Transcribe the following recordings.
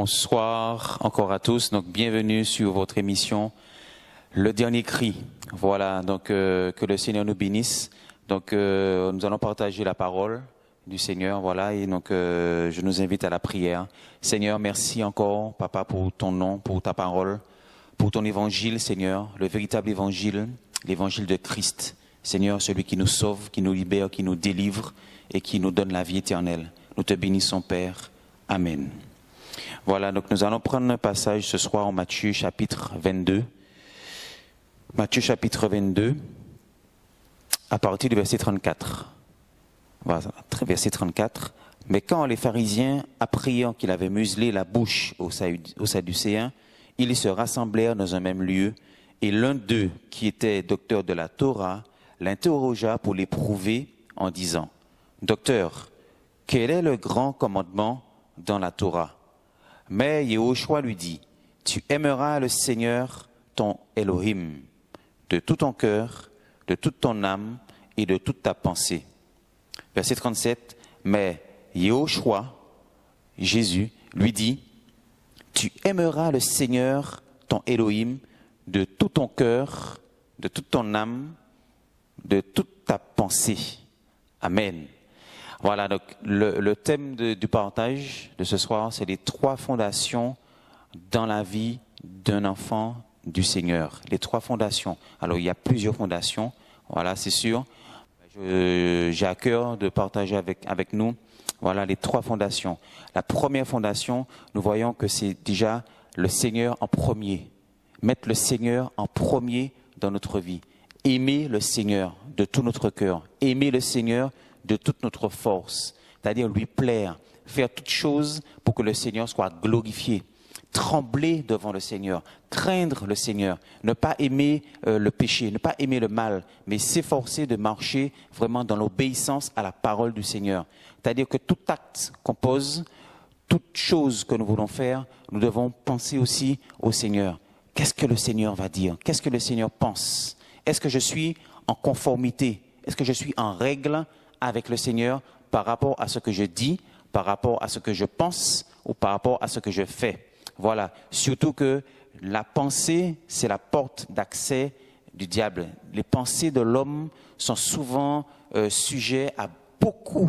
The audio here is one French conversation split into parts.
Bonsoir encore à tous. Donc, bienvenue sur votre émission Le Dernier Cri. Voilà, donc que le Seigneur nous bénisse. Donc, nous allons partager la parole du Seigneur. Voilà, et donc je nous invite à la prière. Seigneur, merci encore, Papa, pour ton nom, pour ta parole, pour ton évangile, Seigneur, le véritable évangile, l'évangile de Christ. Seigneur, celui qui nous sauve, qui nous libère, qui nous délivre et qui nous donne la vie éternelle. Nous te bénissons, Père. Amen. Voilà, donc nous allons prendre un passage ce soir en Matthieu chapitre 22. Matthieu chapitre 22, à partir du verset 34. Voilà, verset 34. Mais quand les pharisiens apprirent qu'il avait muselé la bouche aux Sadducéens, ils se rassemblèrent dans un même lieu, et l'un d'eux, qui était docteur de la Torah, l'interrogea pour l'éprouver en disant : Docteur, quel est le grand commandement dans la Torah ? Mais Yehoshua lui dit : Tu aimeras le Seigneur, ton Elohim, de tout ton cœur, de toute ton âme et de toute ta pensée. Verset 37. Mais Yehoshua, Jésus, lui dit : Tu aimeras le Seigneur, ton Elohim, de tout ton cœur, de toute ton âme, de toute ta pensée. Amen. Voilà, donc le thème du partage de ce soir, c'est les 3 fondations dans la vie d'un enfant du Seigneur. Les 3 fondations. Alors, il y a plusieurs fondations, voilà, c'est sûr. J'ai à cœur de partager avec nous, voilà, les 3 fondations. La première fondation, nous voyons que c'est déjà le Seigneur en premier. Mettre le Seigneur en premier dans notre vie. Aimer le Seigneur de tout notre cœur. Aimer le Seigneur de toute notre force, c'est-à-dire lui plaire, faire toutes choses pour que le Seigneur soit glorifié, trembler devant le Seigneur, craindre le Seigneur, ne pas aimer le péché, ne pas aimer le mal, mais s'efforcer de marcher vraiment dans l'obéissance à la parole du Seigneur. C'est-à-dire que tout acte qu'on pose, toute chose que nous voulons faire, nous devons penser aussi au Seigneur. Qu'est-ce que le Seigneur va dire ? Qu'est-ce que le Seigneur pense ? Est-ce que je suis en conformité ? Est-ce que je suis en règle avec le Seigneur par rapport à ce que je dis, par rapport à ce que je pense ou par rapport à ce que je fais. Voilà, surtout que la pensée, c'est la porte d'accès du diable. Les pensées de l'homme sont souvent sujets à beaucoup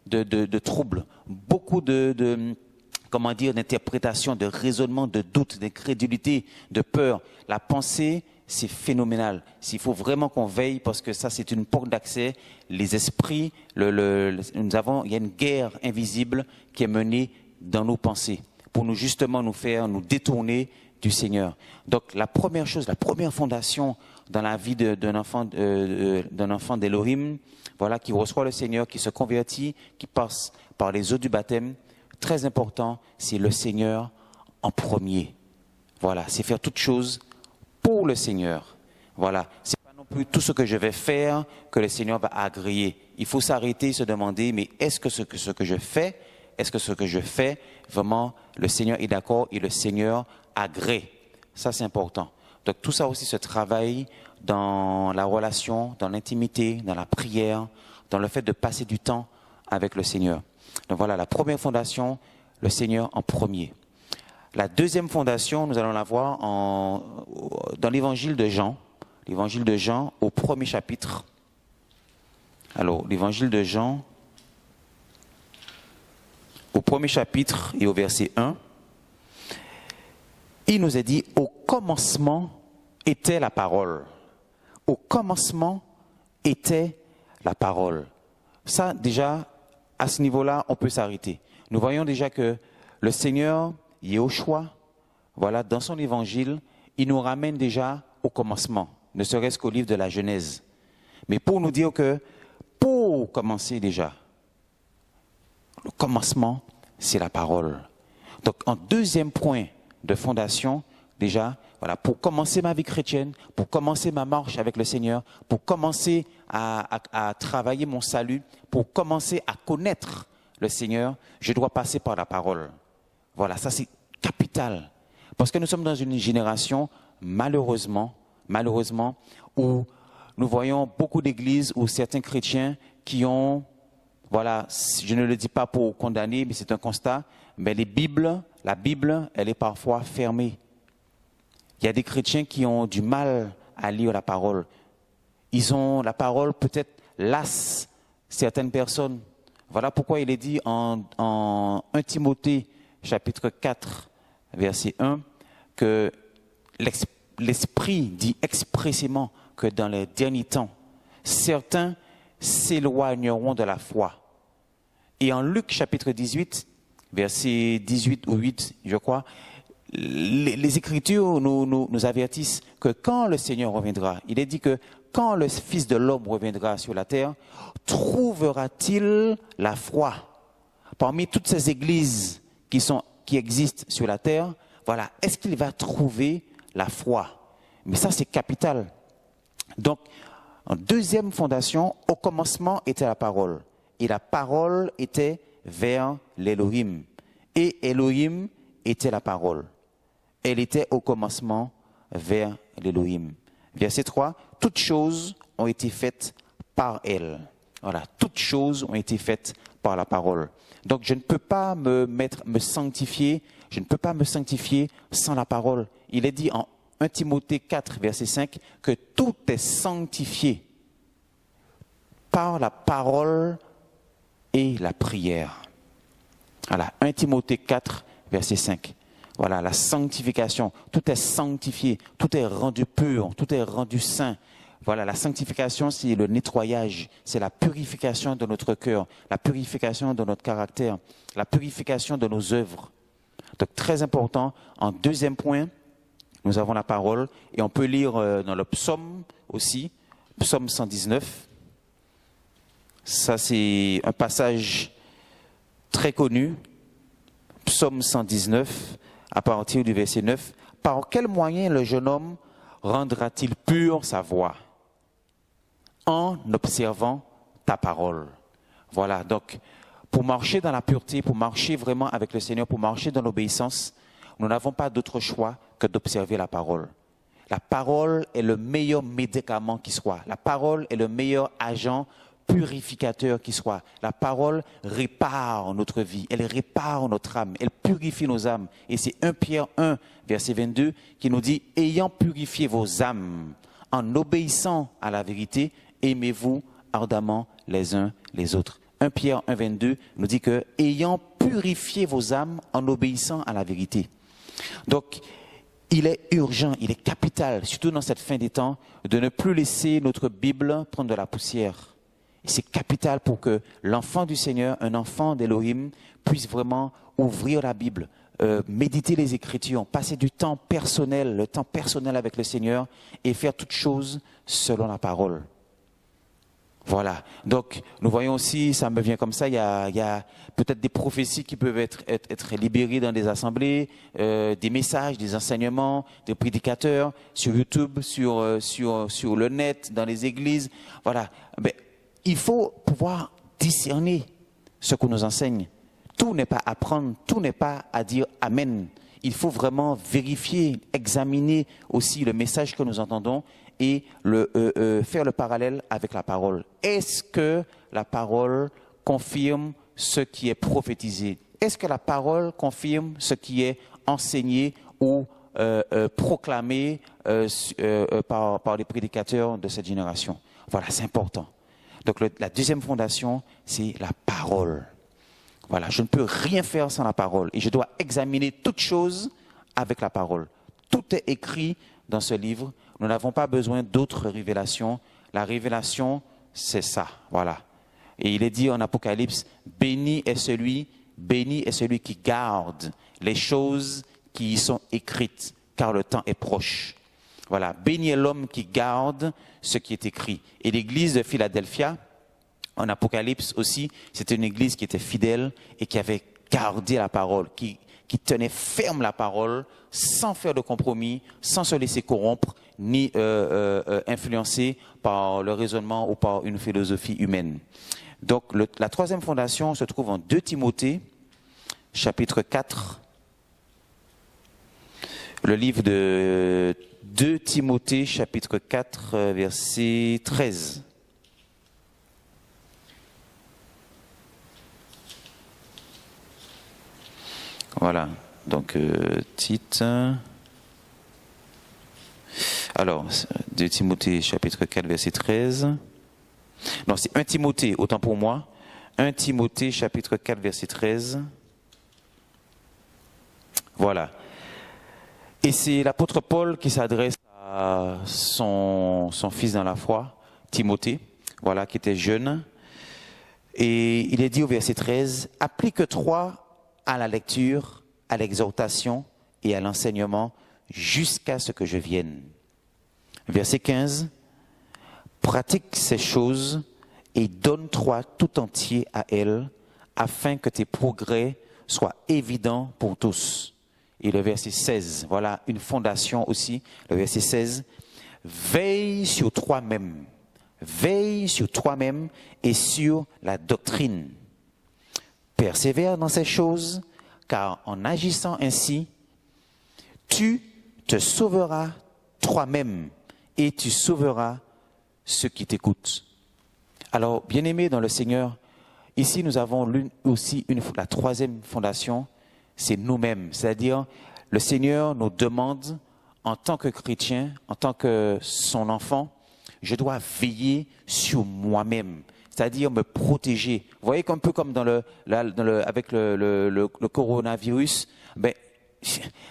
de troubles, beaucoup d'interprétations, de raisonnements, de doutes, d'incrédulité, de peur. La pensée, c'est phénoménal. Il faut vraiment qu'on veille parce que ça, c'est une porte d'accès. Les esprits, il y a une guerre invisible qui est menée dans nos pensées pour nous détourner du Seigneur. Donc, la première chose, la première fondation dans la vie d'un enfant d'Elohim, voilà, qui reçoit le Seigneur, qui se convertit, qui passe par les eaux du baptême, très important, c'est le Seigneur en premier. Voilà, c'est faire toutes choses pour le Seigneur. Voilà, c'est pas non plus tout ce que je vais faire que le Seigneur va agréer. Il faut s'arrêter et se demander, mais est-ce que ce que je fais, vraiment, le Seigneur est d'accord et le Seigneur agrée. Ça, c'est important. Donc, tout ça aussi se travaille dans la relation, dans l'intimité, dans la prière, dans le fait de passer du temps avec le Seigneur. Donc, voilà, la première fondation, le Seigneur en premier. La deuxième fondation, nous allons la voir dans l'évangile de Jean au 1er chapitre. Alors, l'évangile de Jean au 1er chapitre et au verset 1, il nous est dit : Au commencement était la parole. Au commencement était la parole. Ça, déjà, à ce niveau-là, on peut s'arrêter. Nous voyons déjà que le Seigneur Yehoshua, voilà, dans son évangile, il nous ramène déjà au commencement, ne serait-ce qu'au livre de la Genèse. Mais pour nous dire que, pour commencer déjà, le commencement, c'est la parole. Donc, en deuxième point de fondation, déjà, voilà, pour commencer ma vie chrétienne, pour commencer ma marche avec le Seigneur, pour commencer à travailler mon salut, pour commencer à connaître le Seigneur, je dois passer par la parole. Voilà, ça c'est capital. Parce que nous sommes dans une génération, malheureusement, où nous voyons beaucoup d'églises ou certains chrétiens qui ont Voilà, je ne le dis pas pour condamner, mais c'est un constat. Mais la Bible, elle est parfois fermée. Il y a des chrétiens qui ont du mal à lire la parole. La parole peut-être lasse certaines personnes. Voilà pourquoi il est dit en 1 Timothée, chapitre 4, verset 1, que l'Esprit dit expressément que dans les derniers temps, certains s'éloigneront de la foi. Et en Luc, chapitre 18, verset 18 ou 8, je crois, les Écritures nous avertissent que quand le Seigneur reviendra, il est dit que quand le Fils de l'homme reviendra sur la terre, trouvera-t-il la foi parmi toutes ces églises qui existent sur la terre? Voilà, est-ce qu'il va trouver la foi? Mais ça, c'est capital. Donc, en deuxième fondation, au commencement était la parole. Et la parole était vers l'Élohim. Et Elohim était la parole. Elle était au commencement vers l'Élohim. Verset 3, toutes choses ont été faites par elle. Voilà, toutes choses ont été faites par la parole. Donc je ne peux pas me sanctifier, je ne peux pas me sanctifier sans la parole. Il est dit en 1 Timothée 4, verset 5, que tout est sanctifié par la parole et la prière. Voilà, 1 Timothée 4, verset 5. Voilà, la sanctification, tout est sanctifié, tout est rendu pur, tout est rendu saint. Voilà, la sanctification, c'est le nettoyage, c'est la purification de notre cœur, la purification de notre caractère, la purification de nos œuvres. Donc, très important. En deuxième point, nous avons la parole et on peut lire dans le psaume aussi, psaume 119. Ça, c'est un passage très connu, psaume 119, à partir du verset 9. Par quel moyen le jeune homme rendra-t-il pure sa voie? En observant ta parole. Voilà, donc, pour marcher dans la pureté, pour marcher vraiment avec le Seigneur, pour marcher dans l'obéissance, nous n'avons pas d'autre choix que d'observer la parole. La parole est le meilleur médicament qui soit. La parole est le meilleur agent purificateur qui soit. La parole répare notre vie, elle répare notre âme, elle purifie nos âmes. Et c'est 1 Pierre 1, verset 22, qui nous dit « Ayant purifié vos âmes, en obéissant à la vérité, aimez-vous ardemment les uns les autres. » 1 Pierre 1, 22 nous dit que « Ayant purifié vos âmes, en obéissant à la vérité. » Donc, il est urgent, il est capital, surtout dans cette fin des temps, de ne plus laisser notre Bible prendre de la poussière. C'est capital pour que l'enfant du Seigneur, un enfant d'Élohim, puisse vraiment ouvrir la Bible, méditer les Écritures, passer du temps personnel, le temps personnel avec le Seigneur et faire toutes choses selon la parole. Voilà. Donc, nous voyons aussi, ça me vient comme ça, il y a peut-être des prophéties qui peuvent être libérées dans des assemblées, des messages, des enseignements, des prédicateurs sur YouTube, sur le net, dans les églises. Voilà. Mais il faut pouvoir discerner ce qu'on nous enseigne. Tout n'est pas à apprendre, tout n'est pas à dire Amen. Il faut vraiment vérifier, examiner aussi le message que nous entendons et faire le parallèle avec la parole. Est-ce que la parole confirme ce qui est prophétisé? Est-ce que la parole confirme ce qui est enseigné ou proclamé par les prédicateurs de cette génération? Voilà, c'est important. Donc la deuxième fondation, c'est la parole. Voilà, je ne peux rien faire sans la parole et je dois examiner toutes choses avec la parole. Tout est écrit dans ce livre. Nous n'avons pas besoin d'autres révélations. La révélation, c'est ça. Voilà. Et il est dit en Apocalypse, béni est celui qui garde les choses qui y sont écrites, car le temps est proche. Voilà. Béni est l'homme qui garde ce qui est écrit. Et l'église de Philadelphia, en Apocalypse aussi, c'était une église qui était fidèle et qui avait gardé la parole, qui tenait ferme la parole, sans faire de compromis, sans se laisser corrompre, ni influencer par le raisonnement ou par une philosophie humaine. Donc, la troisième fondation se trouve en 2 Timothée, chapitre 4. Le livre de 2 Timothée, chapitre 4, verset 13. Voilà, donc titre. Alors, 2 Timothée chapitre 4 verset 13. Non, c'est 1 Timothée, autant pour moi. 1 Timothée chapitre 4 verset 13. Voilà. Et c'est l'apôtre Paul qui s'adresse à son fils dans la foi, Timothée, voilà, qui était jeune. Et il est dit au verset 13, « Applique-toi à la lecture, à l'exhortation et à l'enseignement jusqu'à ce que je vienne. » Verset 15, « Pratique ces choses et donne-toi tout entier à elles, afin que tes progrès soient évidents pour tous. » Et le verset 16, voilà une fondation aussi, le verset 16, « Veille sur toi-même. Veille sur toi-même et sur la doctrine. Persévère dans ces choses, car en agissant ainsi, tu te sauveras toi-même et tu sauveras ceux qui t'écoutent. » Alors, bien-aimés dans le Seigneur, ici nous avons la troisième fondation, c'est nous-mêmes. C'est-à-dire, le Seigneur nous demande, en tant que chrétien, en tant que son enfant, je dois veiller sur moi-même, c'est-à-dire me protéger. Vous voyez, un peu comme avec le coronavirus, ben,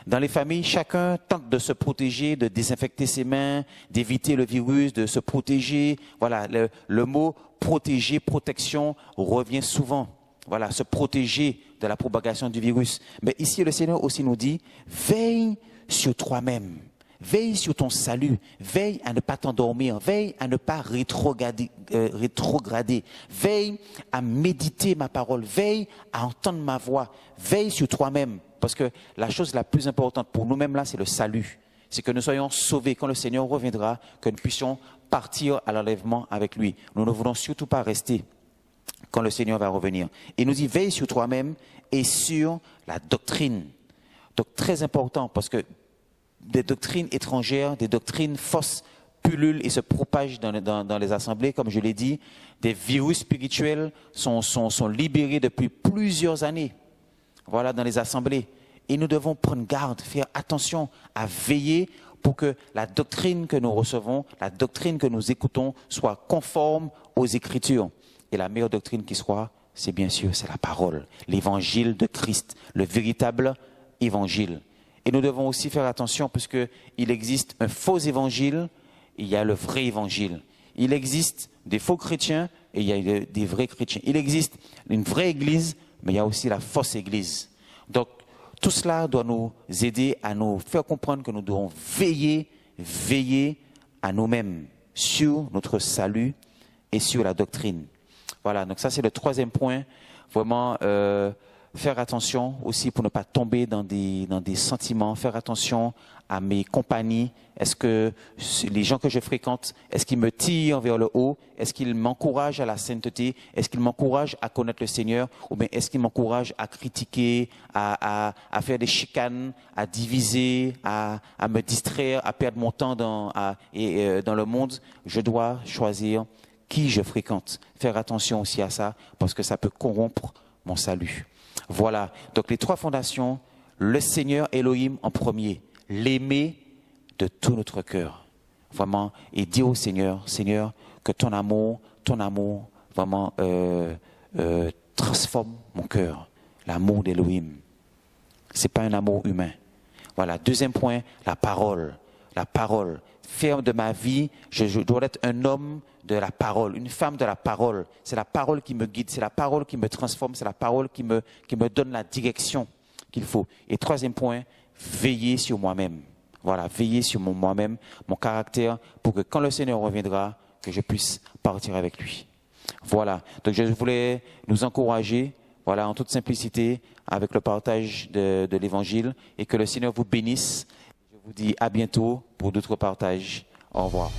dans les familles, chacun tente de se protéger, de désinfecter ses mains, d'éviter le virus, de se protéger. Voilà, le mot protéger, protection revient souvent. Voilà, se protéger de la propagation du virus. Mais ici, le Seigneur aussi nous dit, veille sur toi-même. Veille sur ton salut, veille à ne pas t'endormir, veille à ne pas rétrograder, veille à méditer ma parole, veille à entendre ma voix, veille sur toi-même. Parce que la chose la plus importante pour nous-mêmes là, c'est le salut. C'est que nous soyons sauvés quand le Seigneur reviendra, que nous puissions partir à l'enlèvement avec lui. Nous ne voulons surtout pas rester quand le Seigneur va revenir. Il nous dit, veille sur toi-même et sur la doctrine. Donc très important parce que des doctrines étrangères, des doctrines fausses pullulent et se propagent dans les assemblées. Comme je l'ai dit, des virus spirituels sont libérés depuis plusieurs années. Voilà, dans les assemblées. Et nous devons prendre garde, faire attention à veiller pour que la doctrine que nous recevons, la doctrine que nous écoutons, soit conforme aux Écritures. Et la meilleure doctrine qui soit, c'est bien sûr, c'est la parole, l'évangile de Christ, le véritable évangile. Et nous devons aussi faire attention parce qu'il existe un faux évangile et il y a le vrai évangile. Il existe des faux chrétiens et il y a des vrais chrétiens. Il existe une vraie église, mais il y a aussi la fausse église. Donc, tout cela doit nous aider à nous faire comprendre que nous devons veiller à nous-mêmes sur notre salut et sur la doctrine. Voilà, donc ça c'est le troisième point. Vraiment, faire attention aussi pour ne pas tomber dans des sentiments, faire attention à mes compagnies. Est-ce que les gens que je fréquente, est-ce qu'ils me tirent vers le haut? Est-ce qu'ils m'encouragent à la sainteté? Est-ce qu'ils m'encouragent à connaître le Seigneur? Ou bien est-ce qu'ils m'encouragent à critiquer, à faire des chicanes, à diviser, à me distraire, à perdre mon temps dans le monde? Je dois choisir qui je fréquente. Faire attention aussi à ça parce que ça peut corrompre mon salut. Voilà, donc les trois fondations, le Seigneur Elohim en premier, l'aimer de tout notre cœur, vraiment, et dire au Seigneur, Seigneur, que ton amour, vraiment transforme mon cœur, l'amour d'Elohim. C'est pas un amour humain. Voilà, deuxième point, la parole, faire de ma vie, je dois être un homme de la parole, une femme de la parole. C'est la parole qui me guide, c'est la parole qui me transforme, c'est la parole qui me donne la direction qu'il faut. Et troisième point, veiller sur moi-même. Voilà, veiller sur moi-même, mon caractère, pour que quand le Seigneur reviendra, que je puisse partir avec lui. Voilà, donc je voulais nous encourager, voilà, en toute simplicité, avec le partage de l'Évangile, et que le Seigneur vous bénisse. Je vous dis à bientôt pour d'autres partages. Au revoir.